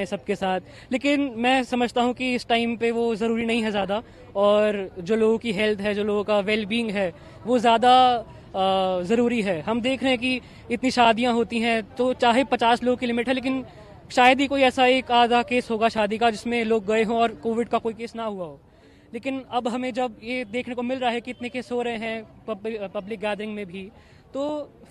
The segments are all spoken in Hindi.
जाएं सबके साथ, लेकिन मैं समझता हूं कि इस टाइम पे वो ज़रूरी नहीं है ज़्यादा, और जो लोगों की हेल्थ है, जो लोगों का वेल बीइंग है, वो ज़्यादा ज़रूरी है। हम देख रहे हैं कि इतनी शादियां होती हैं, तो चाहे 50 लोगों की लिमिट है, लेकिन शायद ही कोई ऐसा एक आधा केस होगा शादी का जिसमें लोग गए हों और कोविड का कोई केस ना हुआ हो। लेकिन अब हमें जब ये देखने को मिल रहा है कि इतने केस हो रहे हैं पब्लिक गैदरिंग में भी, तो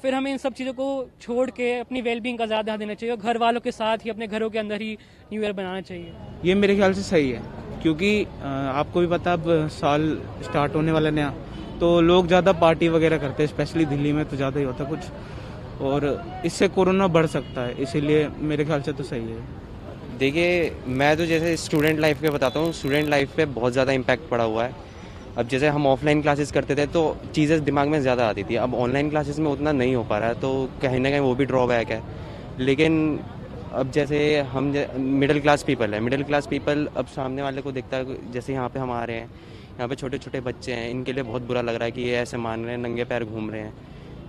फिर हमें इन सब चीज़ों को छोड़ के अपनी वेलबींग का ज़्यादा ध्यान देना चाहिए और घर वालों के साथ ही अपने घरों के अंदर ही न्यू ईयर बनाना चाहिए। ये मेरे ख्याल से सही है, क्योंकि आपको भी पता अब साल स्टार्ट होने वाला नया, तो लोग ज़्यादा पार्टी वगैरह करते हैं, स्पेशली दिल्ली में तो ज़्यादा ही होता कुछ, और इससे कोरोना बढ़ सकता है, इसीलिए मेरे ख्याल से तो सही है। देखिए, मैं तो जैसे स्टूडेंट लाइफ पे बताता हूँ, स्टूडेंट लाइफ पे बहुत ज़्यादा इम्पैक्ट पड़ा हुआ है। अब जैसे हम ऑफलाइन क्लासेस करते थे तो चीज़ें दिमाग में ज़्यादा आती थी, अब ऑनलाइन क्लासेस में उतना नहीं हो पा रहा है, तो कहीं ना कहीं वो भी ड्रॉबैक है। लेकिन अब जैसे हम मिडिल क्लास पीपल है, मिडिल क्लास पीपल अब सामने वाले को देखता है, जैसे यहाँ पे हम आ रहे हैं, यहाँ पे छोटे छोटे बच्चे हैं, इनके लिए बहुत बुरा लग रहा है कि ये ऐसे मान रहे हैं, नंगे पैर घूम रहे हैं,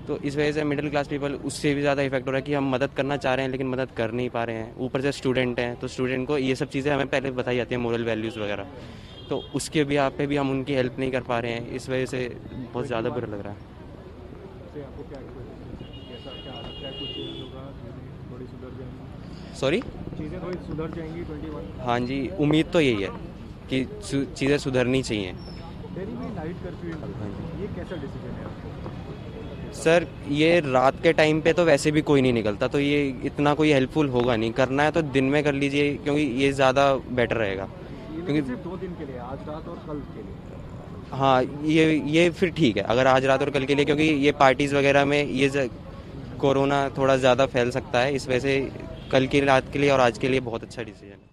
तो इस वजह से मिडिल क्लास पीपल उससे भी ज़्यादा इफेक्ट हो रहा है कि हम मदद करना चाह रहे हैं लेकिन मदद कर नहीं पा रहे हैं। ऊपर से स्टूडेंट हैं, तो स्टूडेंट को ये सब चीज़ें हमें पहले बताई जाती हैं, मोरल वैल्यूज़ वगैरह, तो उसके भी आप पे भी हम उनकी हेल्प नहीं कर पा रहे हैं, इस वजह से बहुत ज़्यादा बुरा लग रहा है। सॉरी, चीज़ें थोड़ी सुधर जाएंगी 21? हाँ जी, उम्मीद तो यही है कि चीज़ें सुधरनी चाहिए। नाइट कर्फ्यू, ये कैसा डिसीजन है आपका? सर, ये रात के टाइम पे तो वैसे भी कोई नहीं निकलता, तो ये इतना कोई हेल्पफुल होगा नहीं, करना है तो दिन में कर लीजिए, क्योंकि ये ज़्यादा बेटर रहेगा। क्योंकि सिर्फ 2 दिन के लिए, आज रात और कल के लिए? हाँ, ये फिर ठीक है अगर आज रात और कल के लिए, क्योंकि ये पार्टीज़ वगैरह में ये कोरोना थोड़ा ज़्यादा फैल सकता है, इस वजह से कल की रात के लिए और आज के लिए बहुत अच्छा डिसीजन है।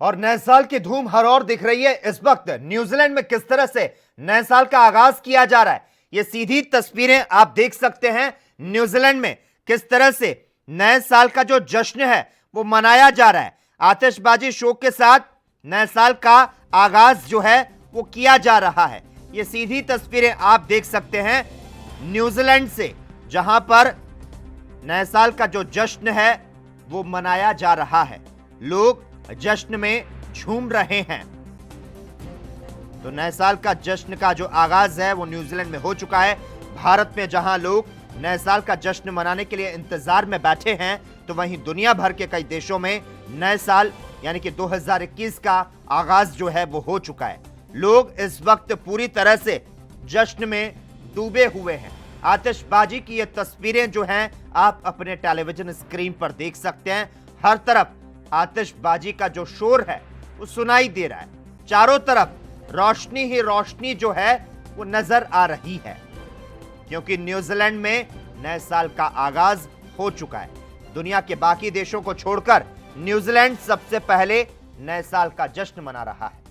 और नए साल की धूम हर ओर दिख रही है। इस वक्त न्यूजीलैंड में किस तरह से नए साल का आगाज किया जा रहा है, ये सीधी तस्वीरें आप देख सकते हैं। न्यूजीलैंड में किस तरह से नए साल का जो जश्न है वो मनाया जा रहा है। आतिशबाजी शो के साथ नए साल का आगाज जो है वो किया जा रहा है। ये सीधी तस्वीरें आप देख सकते हैं न्यूजीलैंड से, जहां पर नए साल का जो जश्न है वो मनाया जा रहा है। लोग जश्न में झूम रहे हैं। तो नए साल का जश्न का जो आगाज है वो न्यूजीलैंड में हो चुका है। भारत में जहां लोग नए साल का जश्न मनाने के लिए इंतजार में बैठे हैं, तो वहीं दुनिया भर के कई देशों में नए साल यानी कि 2021 का आगाज जो है वो हो चुका है। लोग इस वक्त पूरी तरह से जश्न में डूबे हुए हैं। आतिशबाजी की ये तस्वीरें जो हैं आप अपने टेलीविजन स्क्रीन पर देख सकते हैं। हर तरफ आतिशबाजी का जो शोर है वो सुनाई दे रहा है। चारों तरफ रोशनी ही रोशनी जो है वो नजर आ रही है, क्योंकि न्यूजीलैंड में नए साल का आगाज हो चुका है। दुनिया के बाकी देशों को छोड़कर न्यूजीलैंड सबसे पहले नए साल का जश्न मना रहा है।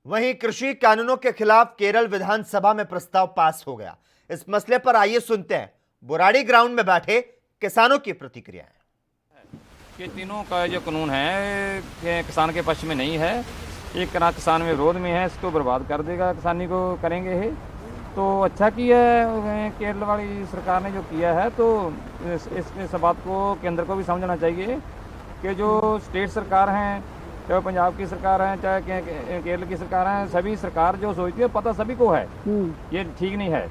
वहीं कृषि कानूनों के खिलाफ केरल विधानसभा में प्रस्ताव पास हो गया। इस मसले पर आइए सुनते हैं बुराड़ी ग्राउंड में बैठे किसानों की प्रतिक्रियाएं। कि तीनों का जो कानून है कि किसान के पक्ष में नहीं है, एक तरह किसान में विरोध में है, इसको बर्बाद कर देगा, किसानी को करेंगे है। तो अच्छा किया है केरल वाली सरकार ने जो किया है, तो इस बात को केंद्र को भी समझना चाहिए कि जो स्टेट सरकार हैं, चाहे पंजाब की सरकार है, चाहे केरल की सरकार है, सभी सरकार जो सोचती है पता सभी को है ये ठीक नहीं है,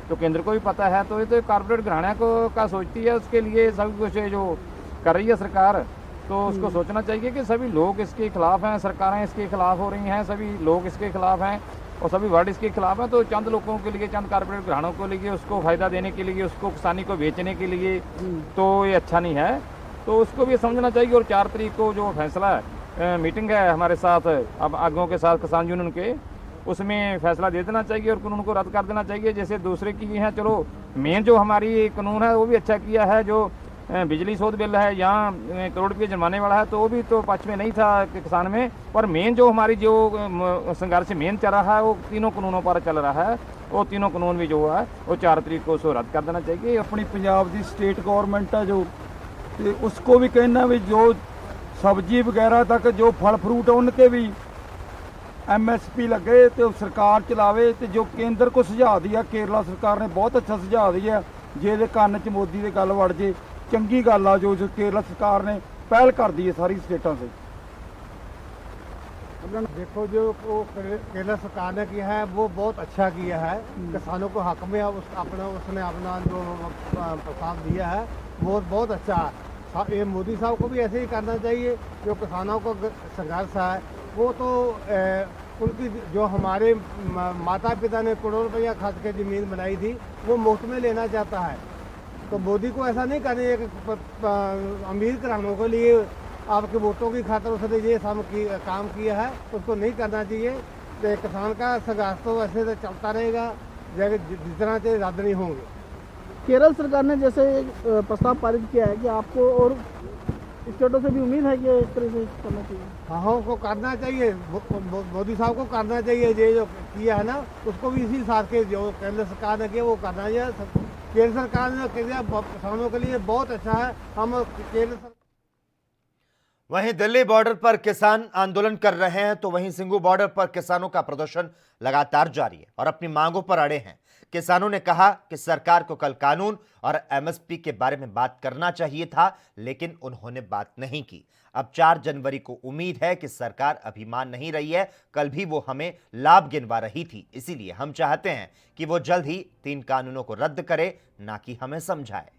तो केंद्र को भी पता है। तो ये तो कारपोरेट घराना को का सोचती है, उसके लिए सब कुछ जो कर रही है सरकार, तो उसको सोचना चाहिए कि सभी लोग इसके खिलाफ हैं, सरकारें इसके खिलाफ हो रही हैं, सभी लोग इसके खिलाफ हैं और सभी वर्ड इसके खिलाफ हैं। तो चंद लोगों के लिए, चंद कारपोरेट घरानों को लिए, उसको फायदा देने के लिए, उसको किसानी को बेचने के लिए, तो ये अच्छा नहीं है। तो उसको भी समझना चाहिए। और 4 तारीख को जो फैसला है, मीटिंग है हमारे साथ, अब आगों के साथ किसान यूनियन के, उसमें फैसला दे देना चाहिए और कानून को रद्द कर देना चाहिए। जैसे दूसरे की हैं, चलो मेन जो हमारी कानून है वो भी अच्छा किया है, जो बिजली शोध बिल है, यहाँ करोड़ रुपये जुर्माने वाला है, तो वो भी तो पक्ष में नहीं था किसान में। पर मेन जो हमारी जो संघर्ष मेन चल रहा है वो तीनों कानूनों पर चल रहा है। वो तीनों कानून भी जो है वो 4 तारीख को उसको रद्द कर देना चाहिए। अपनी पंजाब की स्टेट गवर्नमेंट है जो, उसको भी कहना भी जो सब्जी वगैरह तक जो फल फ्रूट है उनके भी MSP ਲੱਗੇ ਤੇ ਉਹ ਸਰਕਾਰ ਚਲਾਵੇ ਤੇ ਜੋ ਕੇਂਦਰ ਕੋ ਸੁਝਾਅ ਦੀ ਆ ਕੇਰਲਾ ਸਰਕਾਰ ਨੇ ਬਹੁਤ ਅੱਛਾ ਸੁਝਾਅ ਦੀ ਹੈ ਜੇ ਇਹਦੇ ਕੰਨ 'ਚ ਮੋਦੀ ਦੀ ਗੱਲ ਵੜ ਜੇ ਚੰਗੀ ਗੱਲ ਆ ਜੋ ਕੇਰਲਾ सरकार ने पहल कर दी है सारी स्टेटों से। देखो जो वो केंद्र सरकार ने किया है वो बहुत अच्छा किया है, किसानों को हक में उसने अपना जो प्रस्ताव दिया है वो बहुत अच्छा है। ये मोदी साहब को भी ऐसे ही करना चाहिए। जो किसानों को संघर्ष है वो तो उनकी जो हमारे माता पिता ने करोड़ों रुपया खर्च के ज़मीन बनाई थी वो मुफ्त में लेना चाहता है। तो मोदी को ऐसा नहीं करना है कि अमीर घरानों के लिए आपके वोटों की खातर उसने ये काम किया है, उसको नहीं करना चाहिए। तो किसान का संघर्ष तो ऐसे तो चलता रहेगा जिस तरह से रद्द नहीं होंगे। केरल सरकार ने जैसे प्रस्ताव पारित किया है कि आपको और स्टेटों से भी उम्मीद है कि इस तरह से करना चाहिए। हाँ उनको करना चाहिए, मोदी साहब को करना चाहिए। ये जो किया है ना उसको भी इसी साथ के जो केंद्र सरकार ने किया वो करना चाहिए। केंद्र सरकार ने किया किसानों के लिए बहुत अच्छा है। हम केंद्र वहीं दिल्ली बॉर्डर पर किसान आंदोलन कर रहे हैं तो वहीं सिंघू बॉर्डर पर किसानों का प्रदर्शन लगातार जारी है और अपनी मांगों पर अड़े हैं। किसानों ने कहा कि सरकार को कल कानून और MSP के बारे में बात करना चाहिए था, लेकिन उन्होंने बात नहीं की। अब 4 जनवरी को उम्मीद है कि सरकार अभी मान नहीं रही है। कल भी वो हमें लाभ गिनवा रही थी, इसीलिए हम चाहते हैं कि वो जल्द ही 3 कानूनों को रद्द करे, ना कि हमें समझाए।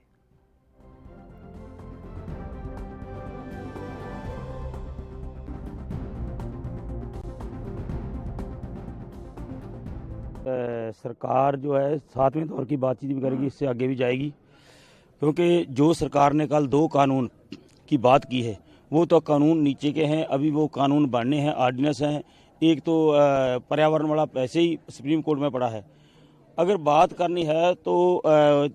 सरकार जो है 7वें दौर की बातचीत भी करेगी, इससे आगे भी जाएगी, क्योंकि जो सरकार ने कल 2 कानून की बात की है वो तो कानून नीचे के हैं, अभी वो कानून बनने हैं, ऑर्डिनेंस हैं। एक तो पर्यावरण वाला ऐसे ही सुप्रीम कोर्ट में पड़ा है। अगर बात करनी है तो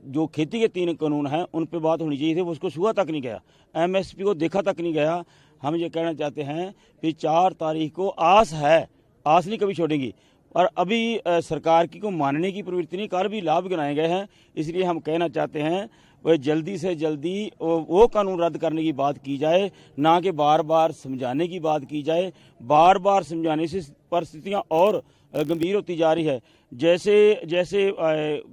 जो खेती के 3 कानून हैं उन पे बात होनी चाहिए थी, वो उसको छुआ तक नहीं गया, MSP को देखा तक नहीं गया। हम ये कहना चाहते हैं कि 4 तारीख को आस है, आस नहीं कभी छोड़ेंगी, और अभी सरकार की को मानने की प्रवृत्ति नहीं, कार भी लाभ गिनाए गए हैं। इसलिए हम कहना चाहते हैं वह जल्दी से जल्दी वो कानून रद्द करने की बात की जाए, ना कि बार बार समझाने की बात की जाए। बार बार समझाने से परिस्थितियां और गंभीर होती जा रही है। जैसे जैसे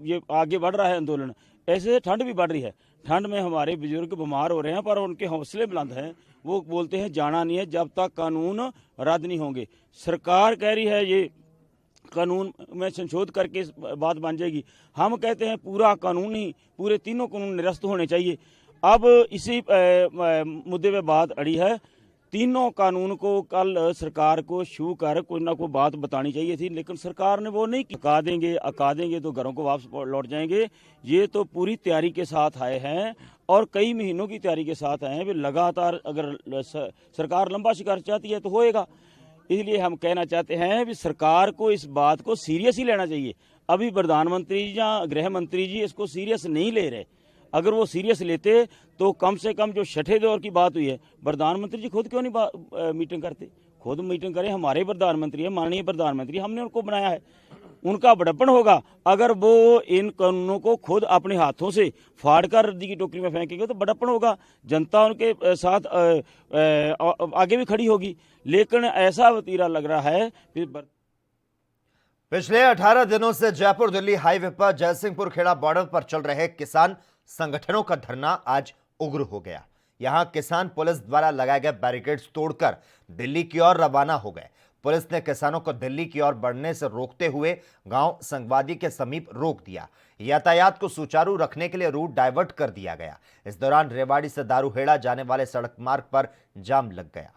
ये आगे बढ़ रहा है आंदोलन, ऐसे ठंड भी बढ़ रही है। ठंड में हमारे बुजुर्ग बीमार हो रहे हैं, पर उनके हौसले बुलंद हैं। वो बोलते हैं जाना नहीं है जब तक कानून रद्द नहीं होंगे। सरकार कह रही है ये कानून में संशोध करके बात बन जाएगी। हम कहते हैं पूरा कानून ही, पूरे 3 कानून निरस्त होने चाहिए। अब इसी मुद्दे पे बात अड़ी है। 3 कानून को कल सरकार को छू कर कोई ना कोई बात बतानी चाहिए थी, लेकिन सरकार ने वो नहीं की। अका देंगे तो घरों को वापस लौट जाएंगे। ये तो पूरी तैयारी के साथ आए हैं और कई महीनों की तैयारी के साथ आए हैं। वे लगातार अगर सरकार लंबा शिकार चाहती है तो होएगा। इसलिए हम कहना चाहते हैं कि सरकार को इस बात को सीरियस ही लेना चाहिए। अभी प्रधानमंत्री या गृह मंत्री जी इसको सीरियस नहीं ले रहे। अगर वो सीरियस लेते तो कम से कम जो 6ठे दौर की बात हुई है, प्रधानमंत्री जी खुद क्यों नहीं मीटिंग करते? खुद मीटिंग करें। हमारे प्रधानमंत्री है, माननीय प्रधानमंत्री, हमने उनको बनाया है। उनका बड़प्पन होगा अगर वो इन कानूनों को खुद अपने हाथों से फाड़ कर रद्दी की टोकरी में फेंकेंगे तो बड़प्पन होगा। जनता उनके साथ आगे भी खड़ी होगी, लेकिन ऐसा वतीरा लग रहा है। पिछले 18 दिनों से जयपुर दिल्ली हाईवे पर जयसिंहपुर खेड़ा बॉर्डर पर चल रहे किसान संगठनों का धरना आज उग्र हो गया। यहां किसान पुलिस द्वारा लगाए गए बैरिकेड्स तोड़कर दिल्ली की ओर रवाना हो गए। पुलिस ने किसानों को दिल्ली की ओर बढ़ने से रोकते हुए गांव संगवादी के समीप रोक दिया। यातायात को सुचारू रखने के लिए रूट डाइवर्ट कर दिया गया। इस दौरान रेवाड़ी से दारूहेड़ा जाने वाले सड़क मार्ग पर जाम लग गया।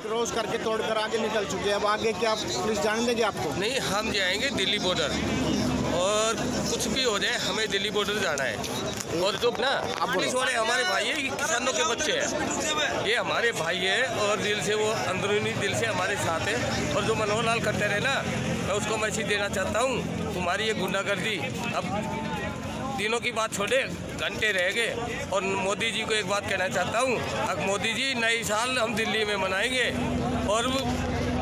क्रॉस करके तोड़कर आगे निकल चुके हैं। अब आगे क्या पुलिस जाने देगी आपको? नहीं, हम जाएंगे दिल्ली बॉर्डर, और कुछ भी हो जाए हमें दिल्ली बॉर्डर जाना है। और जो ना पुलिस वाले हमारे भाई है, किसानों के बच्चे हैं, ये हमारे भाई है और दिल से वो अंदरूनी दिल से हमारे साथ है। और जो मनोहर लाल करते रहे ना, मैं उसको मैसेज देना चाहता हूँ, तुम्हारी ये गुंडागर्दी अब दिनों की बात छोड़े, घंटे रह गए। और मोदी जी को एक बात कहना चाहता हूँ, अब मोदी जी नई साल हम दिल्ली में मनाएंगे और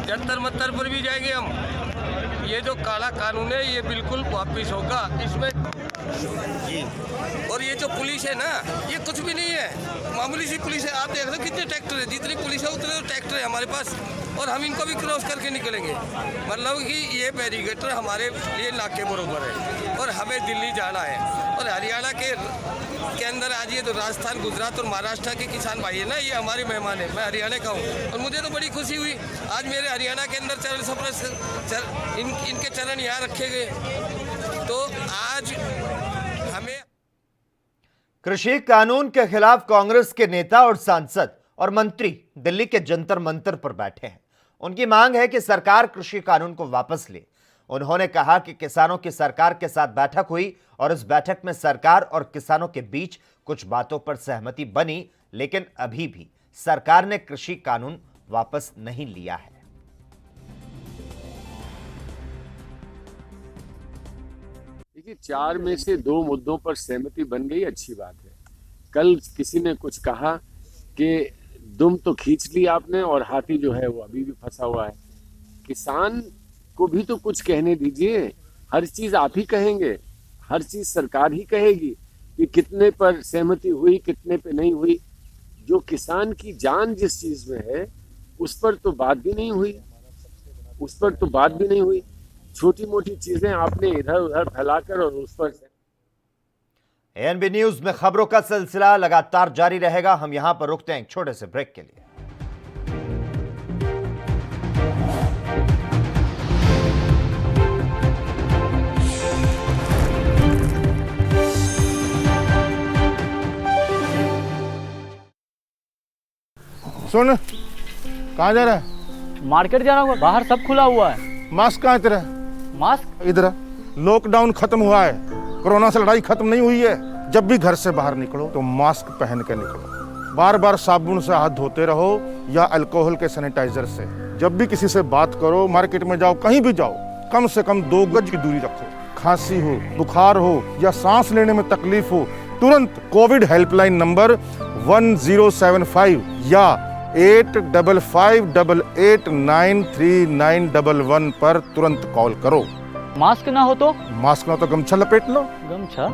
जंतर मंतर पर भी जाएंगे हम। ये जो काला कानून है ये बिल्कुल वापिस होगा। इसमें और ये जो पुलिस है ना, ये कुछ भी नहीं है, मामूली सी पुलिस है। आप देख रहे हो कितने ट्रैक्टर है, जितनी पुलिस है उतने तो ट्रैक्टर है हमारे पास, और हम इनको भी क्रॉस करके निकलेंगे। मतलब कि ये बैरिकेटर हमारे लिए नाक के बराबर है, और हमें दिल्ली जाना है। और हरियाणा के अंदर आज ये तो राजस्थान, गुजरात और महाराष्ट्र के किसान भाई है ना, ये हमारे मेहमान है। मैं हरियाणा का हूँ और मुझे तो बड़ी खुशी हुई आज मेरे हरियाणा के अंदर चरण सफर इनके चरण यहाँ रखे गए। तो आज हमें कृषि कानून के खिलाफ कांग्रेस के नेता और सांसद और मंत्री दिल्ली के जंतर मंतर पर बैठे हैं। उनकी मांग है कि सरकार कृषि कानून को वापस ले। उन्होंने कहा कि किसानों की सरकार के साथ बैठक हुई और इस बैठक में सरकार और किसानों के बीच कुछ बातों पर सहमति बनी, लेकिन अभी भी सरकार ने कृषि कानून वापस नहीं लिया है। देखिए, 4 में से 2 मुद्दों पर सहमति बन गई, अच्छी बात है। कल किसी ने कुछ कहा कि दुम तो खींच ली आपने और हाथी जो है वो अभी भी फंसा हुआ है। किसान को भी तो कुछ कहने दीजिए। हर चीज आप ही कहेंगे, हर चीज सरकार ही कहेगी कि कितने पर सहमति हुई, कितने पे नहीं हुई। जो किसान की जान जिस चीज में है उस पर तो बात भी नहीं हुई, छोटी मोटी चीजें आपने इधर उधर फैलाकर और उस पर। एएनबी न्यूज में खबरों का सिलसिला लगातार जारी रहेगा। हम यहां पर रुकते हैं एक छोटे से ब्रेक के लिए। सुन, कहाँ जा रहा है? मार्केट जा रहा हूँ, बाहर सब खुला हुआ है। मास्क कहाँ है तेरा? मास्क इधर। लॉकडाउन खत्म हुआ है, कोरोना से लड़ाई खत्म नहीं हुई है। जब भी घर से बाहर निकलो तो मास्क पहन के निकलो। बार बार साबुन से हाथ धोते रहो या अल्कोहल के सैनिटाइजर से। जब भी किसी से बात करो, मार्केट में जाओ, कहीं भी जाओ, कम से कम 2 गज की दूरी रखो। खांसी हो, बुखार हो या सांस लेने में तकलीफ हो, तुरंत कोविड हेल्पलाइन नंबर 1075 या 8558893911 पर तुरंत कॉल करो। मास्क ना हो तो? मास्क ना हो तो गमछा लपेट लो। गमछा?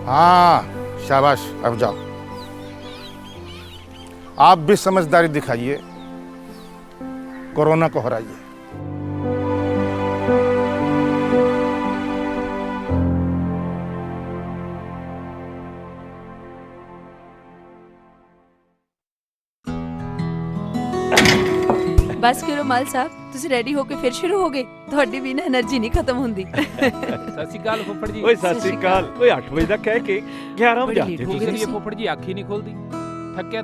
हाँ, शाबाश, अब जाओ। आप भी समझदारी दिखाइए, कोरोना को हराइए। बस करो माल साहब, तुसी रेडी होके फिर शुरू हो गए। ਤੁਹਾਡੀ ਵੀ ਨਾ એનર્ਜੀ ਨਹੀਂ ਖਤਮ ਹੁੰਦੀ। ਸਤਿ ਸ਼੍ਰੀ ਅਕਾਲ ਫੁੱਫੜ ਜੀ। ਓਏ ਸਤਿ ਸ਼੍ਰੀ ਅਕਾਲ। ਓਏ 8 ਵਜੇ ਦਾ ਕਹਿ ਕੇ 11 ਵਜੇ ਆਤੇ ਤੁਸੀਂ। ਫੁੱਫੜ ਜੀ ਅੱਖ ਹੀ ਨਹੀਂ ਖੁੱਲਦੀ,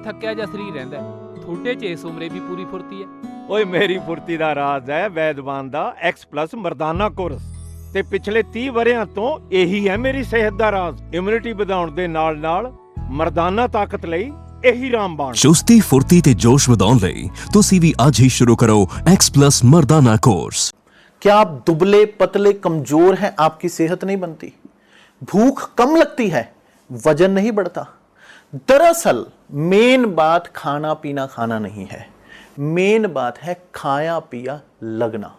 ਥੱਕਿਆ ਜਿਹਾ ਸਰੀਰ ਰਹਿੰਦਾ। ਤੁਹਾਡੇ 'ਚ ਇਸ ਉਮਰੇ ਵੀ ਪੂਰੀ ਫੁਰਤੀ ਹੈ। ਓਏ ਮੇਰੀ ਫੁਰਤੀ ਦਾ ਰਾਜ਼ ਹੈ ਵੈਦਵਾਨ ਦਾ X+ ਮਰਦਾਨਾ ਕੋਰਸ ਤੇ ਪਿਛਲੇ 30 ਵਰਿਆਂ ਤੋਂ ਇਹੀ ਹੈ ਮੇਰੀ ਸਿਹਤ ਦਾ ਰਾਜ਼। ਇਮਿਊਨਿਟੀ ਵਧਾਉਣ ਦੇ ਨਾਲ ਮਰਦਾਨਾ ਤਾਕਤ ਲਈ ਇਹੀ ਰਾਮਬਾਣ। ਚੁਸਤੀ ਫੁਰਤੀ ਤੇ ਜੋਸ਼ ਵਧਾਉਣ ਲਈ ਤੁਸੀਂ ਵੀ ਅੱਜ ਹੀ शुरू करो X+ मर्दाना कोर्स। क्या आप दुबले पतले कमजोर हैं, आपकी सेहत नहीं बनती, भूख कम लगती है, वजन नहीं बढ़ता? दरअसल मेन बात खाना खाना नहीं है, मेन बात है खाया पिया लगना।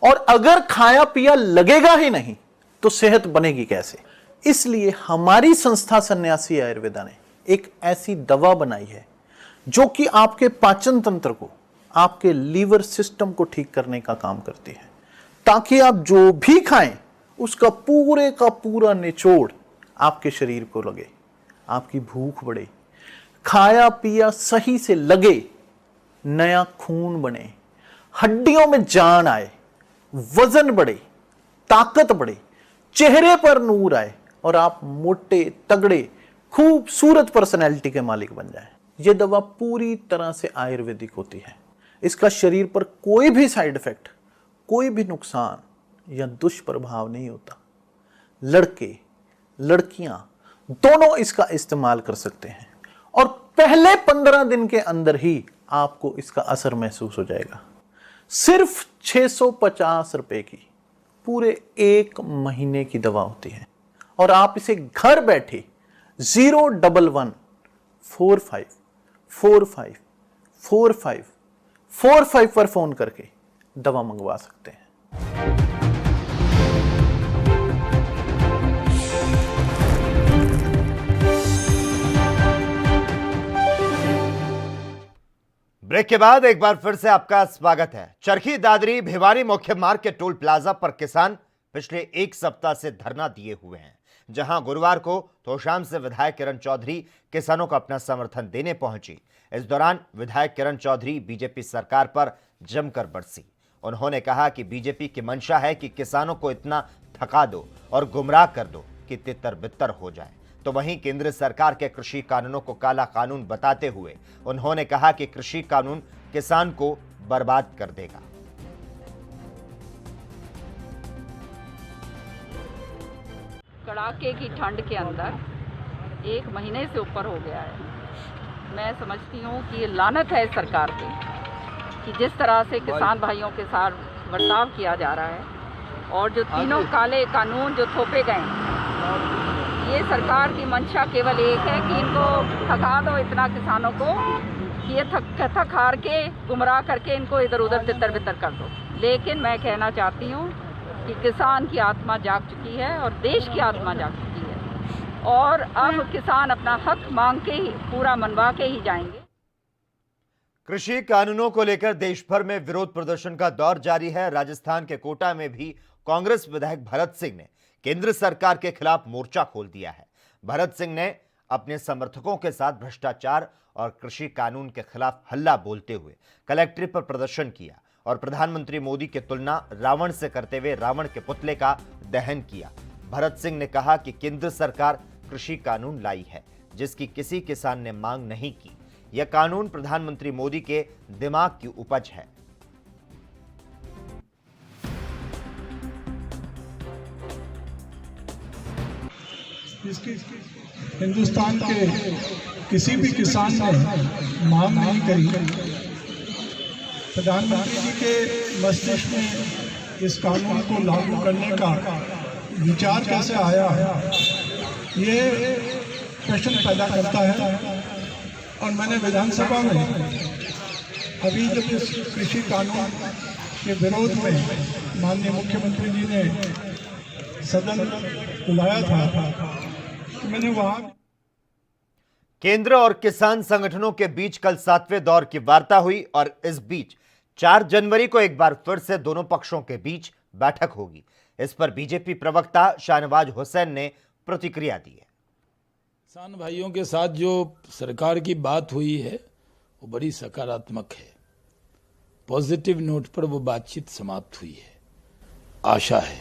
और अगर खाया पिया लगेगा ही नहीं तो सेहत बनेगी कैसे? इसलिए हमारी संस्था सन्यासी आयुर्वेदा ने एक ऐसी दवा बनाई है जो कि आपके पाचन तंत्र को, आपके लीवर सिस्टम को ठीक करने का काम करती है, ताकि आप जो भी खाएं उसका पूरे का पूरा निचोड़ आपके शरीर को लगे, आपकी भूख बढ़े, खाया पिया सही से लगे, नया खून बने, हड्डियों में जान आए, वजन बढ़े, ताकत बढ़े, चेहरे पर नूर आए और आप मोटे तगड़े खूबसूरत पर्सनैलिटी के मालिक बन जाएं। यह दवा पूरी तरह से आयुर्वेदिक होती है। इसका शरीर पर कोई भी साइड इफेक्ट, कोई भी नुकसान या दुष्प्रभाव नहीं होता। लड़के लड़कियां दोनों इसका इस्तेमाल कर सकते हैं और पहले 15 दिन के अंदर ही आपको इसका असर महसूस हो जाएगा। सिर्फ 650 रुपए की पूरे 1 महीने की दवा होती है और आप इसे घर बैठे 01145454545 पर फोन करके दवा मंगवा सकते हैं। ब्रेक के बाद एक बार फिर से आपका स्वागत है। चरखी दादरी भिवानी मुख्य मार्ग के टोल प्लाजा पर किसान पिछले एक सप्ताह से धरना दिए हुए हैं, जहां गुरुवार को तोशाम से विधायक किरण चौधरी किसानों को अपना समर्थन देने पहुंची। इस दौरान विधायक किरण चौधरी बीजेपी सरकार पर जमकर बरसी। उन्होंने कहा कि बीजेपी की मंशा है कि किसानों को इतना थका दो और गुमराह कर दो कि तितर बितर हो जाए। तो वहीं केंद्र सरकार के कृषि कानूनों को काला कानून बताते हुए उन्होंने कहा कि कृषि कानून किसान को बर्बाद कर देगा। कड़ाके की ठंड के अंदर 1 महीने से ऊपर हो गया है। मैं समझती हूँ कि ये लानत है सरकार पे कि जिस तरह से किसान भाइयों के साथ बर्ताव किया जा रहा है और जो तीनों काले कानून जो थोपे गए, ये सरकार की मंशा केवल एक है कि इनको थका दो इतना किसानों को कि ये थक हार के गुमराह करके इनको इधर उधर तितर बितर कर दो। लेकिन मैं कहना चाहती हूँ कि किसान की आत्मा जाग चुकी है और देश की आत्मा जाग चुकी है और अब किसान अपना हक मांग के ही पूरा मनवा के ही जाएंगे। कृषि कानूनों को लेकर देश भर में विरोध प्रदर्शन का दौर जारी है। राजस्थान के कोटा में भी कांग्रेस विधायक भरत सिंह ने केंद्र सरकार के खिलाफ मोर्चा खोल दिया है। भरत सिंह ने अपने समर्थकों के साथ भ्रष्टाचार और कृषि कानून के खिलाफ हल्ला बोलते हुए कलेक्ट्रेट पर प्रदर्शन किया और प्रधानमंत्री मोदी की तुलना रावण से करते हुए रावण के पुतले का दहन किया। भरत सिंह ने कहा कि केंद्र सरकार कृषि कानून लाई है जिसकी किसी किसान ने मांग नहीं की। यह कानून प्रधानमंत्री मोदी के दिमाग की उपज है। इसकी हिंदुस्तान के किसी भी किसान ने मांग नहीं करी। प्रधानमंत्री जी के मस्तिष्क में इस कानून को लागू करने का विचार कैसे आया, ये प्रश्न पैदा करता है। और मैंने विधानसभा में अभी जब इस कृषि कानून के विरोध में माननीय मुख्यमंत्री जी ने सदन बुलाया था, तो मैंने वहां केंद्र और किसान संगठनों के बीच कल 7वें दौर की वार्ता हुई और इस बीच 4 जनवरी को एक बार फिर से दोनों पक्षों के बीच बैठक होगी। इस पर बीजेपी प्रवक्ता शाहनवाज हुसैन ने प्रतिक्रिया दी है। किसान भाइयों के साथ जो सरकार की बात हुई है वो बड़ी सकारात्मक है। पॉजिटिव नोट पर वो बातचीत समाप्त हुई है। आशा है,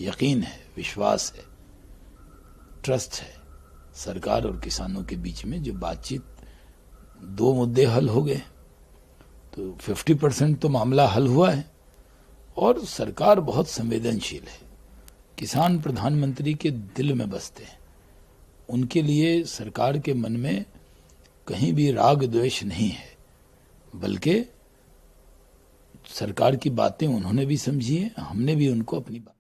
यकीन है, विश्वास है, ट्रस्ट है। सरकार और किसानों के बीच में जो बातचीत, 2 मुद्दे हल हो गए, तो 50% तो मामला हल हुआ है और सरकार बहुत संवेदनशील है। किसान प्रधानमंत्री के दिल में बसते हैं। उनके लिए सरकार के मन में कहीं भी राग द्वेष नहीं है, बल्कि सरकार की बातें उन्होंने भी समझी है, हमने भी उनको अपनी बात।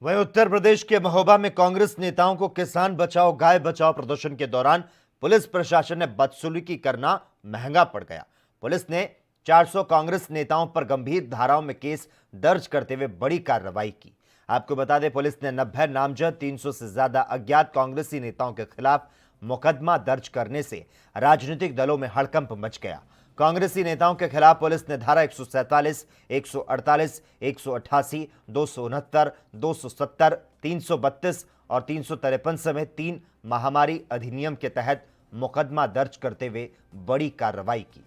वहीं उत्तर प्रदेश के महोबा में कांग्रेस नेताओं को किसान बचाओ गाय बचाओ प्रदर्शन के दौरान पुलिस प्रशासन ने बदसलूकी करना महंगा पड़ गया। पुलिस ने 400 कांग्रेस नेताओं पर गंभीर धाराओं में केस दर्ज करते हुए बड़ी कार्रवाई की। आपको बता दें, पुलिस ने 90 नामजद 300 से ज्यादा अज्ञात कांग्रेसी नेताओं के खिलाफ मुकदमा दर्ज करने से राजनीतिक दलों में हड़कंप मच गया। कांग्रेसी नेताओं के खिलाफ पुलिस ने धारा 147, 148, 188, 269, 270, 332 और 353 समेत 3 महामारी अधिनियम के तहत मुकदमा दर्ज करते हुए बड़ी कार्रवाई की।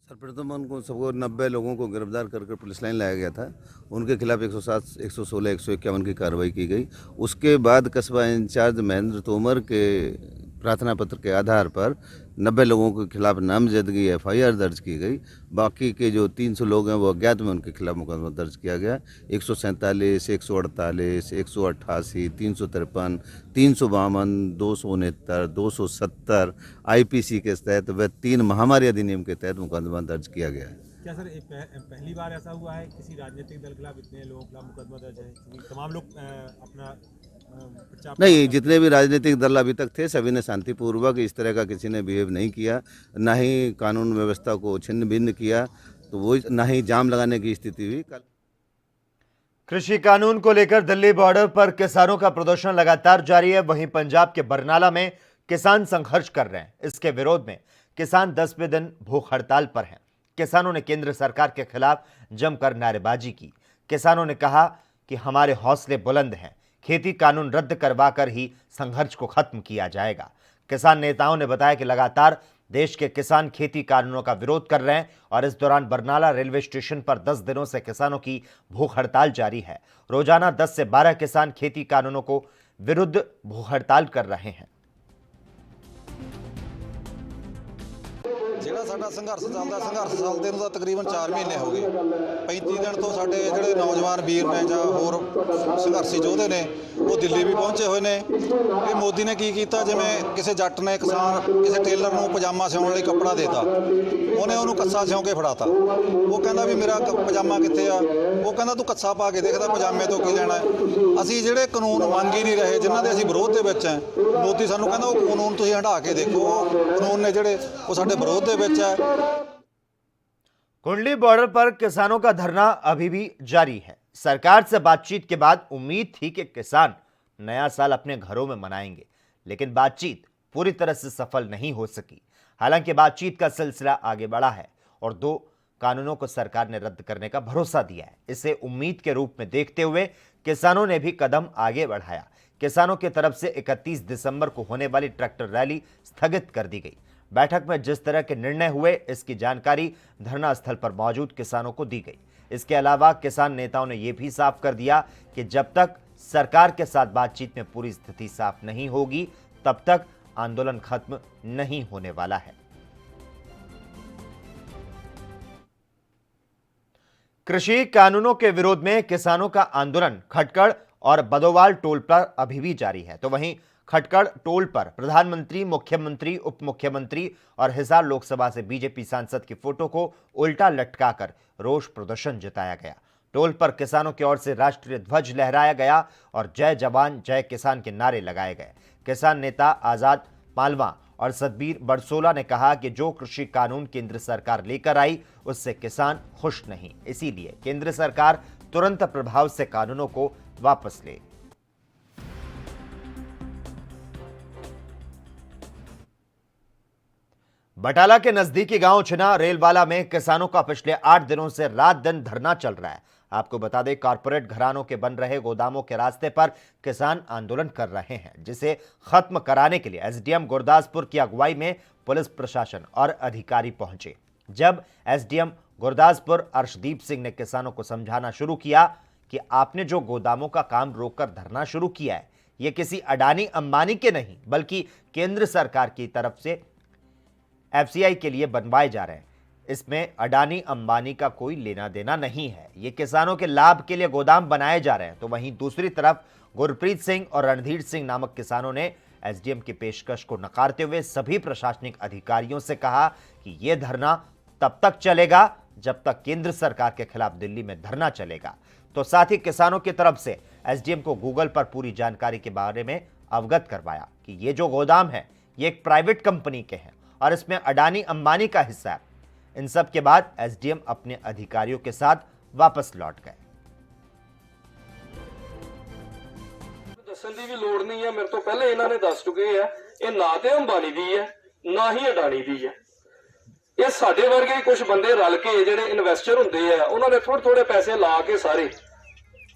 सर्वप्रथम उनको सबको 90 लोगों को गिरफ्तार करके पुलिस लाइन लाया गया था। उनके खिलाफ 107, 116, 151 की कार्रवाई की गई। उसके बाद कस्बा इंचार्ज महेंद्र तोमर के प्रार्थना पत्र के आधार पर 90 लोगों के खिलाफ नामजदगी FIR दर्ज की गई। बाकी के जो 300 लोग हैं वो अज्ञात में, उनके खिलाफ मुकदमा दर्ज किया गया। 147, 148, 188, 353, 352, 269, 270 IPC के तहत व 3 महामारी अधिनियम के तहत मुकदमा दर्ज किया गया है। क्या सर पहली बार ऐसा हुआ है किसी राजनीतिक दल के खिलाफ इतने लोगों के खिलाफ मुकदमा दर्ज है? तमाम लोग अपना नहीं, जितने भी राजनीतिक दल अभी तक थे सभी ने शांतिपूर्वक, इस तरह का किसी ने बिहेव नहीं किया, ना ही कानून व्यवस्था को छिन्न भिन्न किया, तो वो ना ही जाम लगाने की स्थिति हुई। कृषि कानून को लेकर दिल्ली बॉर्डर पर किसानों का प्रदर्शन लगातार जारी है। वहीं पंजाब के बरनाला में किसान संघर्ष कर रहे हैं। इसके विरोध में किसान 10वें दिन भूख हड़ताल पर हैं। किसानों ने केंद्र सरकार के खिलाफ जमकर नारेबाजी की। किसानों ने कहा कि हमारे हौसले बुलंद हैं, खेती कानून रद्द करवाकर ही संघर्ष को खत्म किया जाएगा। किसान नेताओं ने बताया कि लगातार देश के किसान खेती कानूनों का विरोध कर रहे हैं और इस दौरान बरनाला रेलवे स्टेशन पर 10 दिनों से किसानों की भूख हड़ताल जारी है। रोजाना 10 से 12 किसान खेती कानूनों को विरुद्ध भूख हड़ताल कर रहे हैं। ਜਿਹੜਾ ਸਾਡਾ ਸੰਘਰਸ਼ ਚੱਲਦਾ, ਸੰਘਰਸ਼ ਚੱਲਦੇ ਨੂੰ ਤਾਂ ਤਕਰੀਬਨ 4 ਮਹੀਨੇ ਹੋ ਗਏ। 35 ਦਿਨ ਤੋਂ ਸਾਡੇ ਜਿਹੜੇ ਨੌਜਵਾਨ ਵੀਰ ਨੇ ਜਾਂ ਹੋਰ ਸੰਘਰਸ਼ੀ ਯੋਧੇ ਨੇ ਉਹ ਦਿੱਲੀ ਵੀ ਪਹੁੰਚੇ ਹੋਏ ਨੇ। ਇਹ ਮੋਦੀ ਨੇ ਕੀ ਕੀਤਾ, ਜਿਵੇਂ ਕਿਸੇ ਜੱਟ ਨੇ ਕਿਸਾਨ ਕਿਸੇ ਟੇਲਰ ਨੂੰ ਪਜਾਮਾ ਸਿਉਣ ਲਈ ਕੱਪੜਾ ਦੇਤਾ, ਉਹਨੇ ਉਹਨੂੰ ਕੱਸਾ ਸਿਉਂ ਕੇ ਫੜਾਤਾ। ਉਹ ਕਹਿੰਦਾ ਵੀ ਮੇਰਾ ਪਜਾਮਾ ਕਿੱਥੇ ਆ, ਉਹ ਕਹਿੰਦਾ ਤੂੰ ਕੱਸਾ ਪਾ ਕੇ ਦੇਖਦਾ ਪਜਾਮੇ ਤੋਂ ਕੀ ਲੈਣਾ। ਅਸੀਂ ਜਿਹੜੇ ਕਾਨੂੰਨ ਮੰਗ ਹੀ ਨਹੀਂ ਰਹੇ, ਜਿਨ੍ਹਾਂ ਦੇ ਅਸੀਂ ਵਿਰੋਧ ਦੇ ਵਿੱਚ ਹੈ, ਮੋਦੀ ਸਾਨੂੰ ਕਹਿੰਦਾ ਉਹ ਕਾਨੂੰਨ ਤੁਸੀਂ ਹਟਾ ਕੇ ਦੇਖੋ। ਉਹ ਕਾਨੂੰਨ ਨੇ ਜਿਹੜੇ ਉਹ ਸਾਡੇ ਵਿਰੋਧ ਦੇ ਵਿੱਚ ਹੈ। कुंडली बॉर्डर पर किसानों का धरना अभी भी जारी है। सरकार से बातचीत के बाद उम्मीद थी कि किसान नया साल अपने घरों में मनाएंगे, लेकिन बातचीत पूरी तरह से सफल नहीं हो सकी। हालांकि बातचीत का सिलसिला आगे बढ़ा है और 2 कानूनों को सरकार ने रद्द करने का भरोसा दिया है। इसे उम्मीद के रूप में देखते हुए किसानों ने भी कदम आगे बढ़ाया। किसानों की तरफ से 31 दिसंबर को होने वाली ट्रैक्टर रैली स्थगित कर दी गई। बैठक में जिस तरह के निर्णय हुए, इसकी जानकारी धरना स्थल पर मौजूद किसानों को दी गई। इसके अलावा किसान नेताओं ने यह भी साफ कर दिया कि जब तक सरकार के साथ बातचीत में पूरी स्थिति साफ नहीं होगी, तब तक आंदोलन खत्म नहीं होने वाला है। कृषि कानूनों के विरोध में किसानों का आंदोलन खटकड़ और बदोवाल टोल पर अभी भी जारी है। तो वहीं खटकड़ टोल पर प्रधानमंत्री, मुख्यमंत्री, उप मुख्यमंत्री और हिसार लोकसभा से बीजेपी सांसद की फोटो को उल्टा लटकाकर रोष प्रदर्शन जताया गया। टोल पर किसानों की ओर से राष्ट्रीय ध्वज लहराया गया और जय जवान जय किसान के नारे लगाए गए। किसान नेता आजाद मालवा और सतबीर बरसोला ने कहा कि जो कृषि कानून केंद्र सरकार लेकर आई, उससे किसान खुश नहीं, इसीलिए केंद्र सरकार तुरंत प्रभाव से कानूनों को वापस ले। बटाला के नजदीकी गांव छिना रेलवाला में किसानों का पिछले 8 दिनों से रात दिन धरना चल रहा है। आपको बता दें, कारपोरेट घरानों के बन रहे गोदामों के रास्ते पर किसान आंदोलन कर रहे हैं, जिसे खत्म कराने के लिए एसडीएम गुरदासपुर की अगुवाई में पुलिस प्रशासन और अधिकारी पहुंचे। जब एसडीएम गुरदासपुर अर्शदीप सिंह ने किसानों को समझाना शुरू किया कि आपने जो गोदामों का काम रोककर धरना शुरू किया है, ये किसी अडानी अंबानी के नहीं, बल्कि केंद्र सरकार की तरफ से एफसीआई के लिए बनवाए जा रहे हैं। इसमें अडानी अंबानी का कोई लेना देना नहीं है, ये किसानों के लाभ के लिए गोदाम बनाए जा रहे हैं। तो वहीं दूसरी तरफ गुरप्रीत सिंह और रणधीर सिंह नामक किसानों ने एसडीएम की पेशकश को नकारते हुए सभी प्रशासनिक अधिकारियों से कहा कि यह धरना तब तक चलेगा जब तक केंद्र सरकार के खिलाफ दिल्ली में धरना चलेगा। तो साथ ही किसानों की तरफ से एसडीएम को गूगल पर पूरी जानकारी के बारे में अवगत करवाया कि ये जो गोदाम है, ये एक प्राइवेट कंपनी के हैं और इसमें अडानी अंबानी का हिस्सा है। इन सब के बाद एसडीएम अपने अधिकारियों के साथ वापस लौट गए। दसन की भी लोड़ नहीं है, मेरे तो पहले इन्होंने दस चुके हैं, ये ना तो अंबानी दी है ना ही अडानी दी है। ये साडे वर्गे कुछ बंदे रल के जेडे इन्वेस्टर होंदे हैं, उन्होंने थोड़े थोड़े पैसे ला के सारे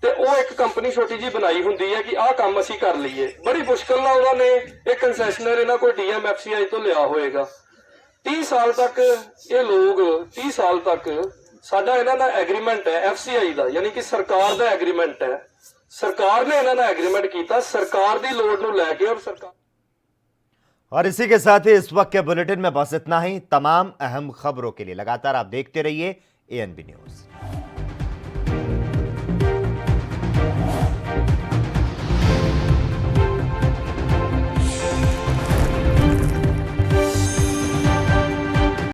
ते वो एक कंपनी छोटी जी बनाई हुंदी है कि आह काम असीं कर लईए। बड़ी मुश्किल नाल उन्होंने एक कंसैशनर इन्हां कोई डीएमएफसीआई तो लिया होएगा। 30 साल तक ये लोग 30 साल तक साडा इन्हां दा एग्रीमेंट है एफसीआई दा, यानी कि सरकार दा एग्रीमेंट है। सरकार ने इन्हां दा एग्रीमेंट कीता सरकार दी लोड़ नूं लैके और सरकार। और इसी के साथ ही इस वक्त के बुलेटिन में बस इतना ही। तमाम अहम खबरों के लिए लगातार आप देखते रहिए एएनबी न्यूज।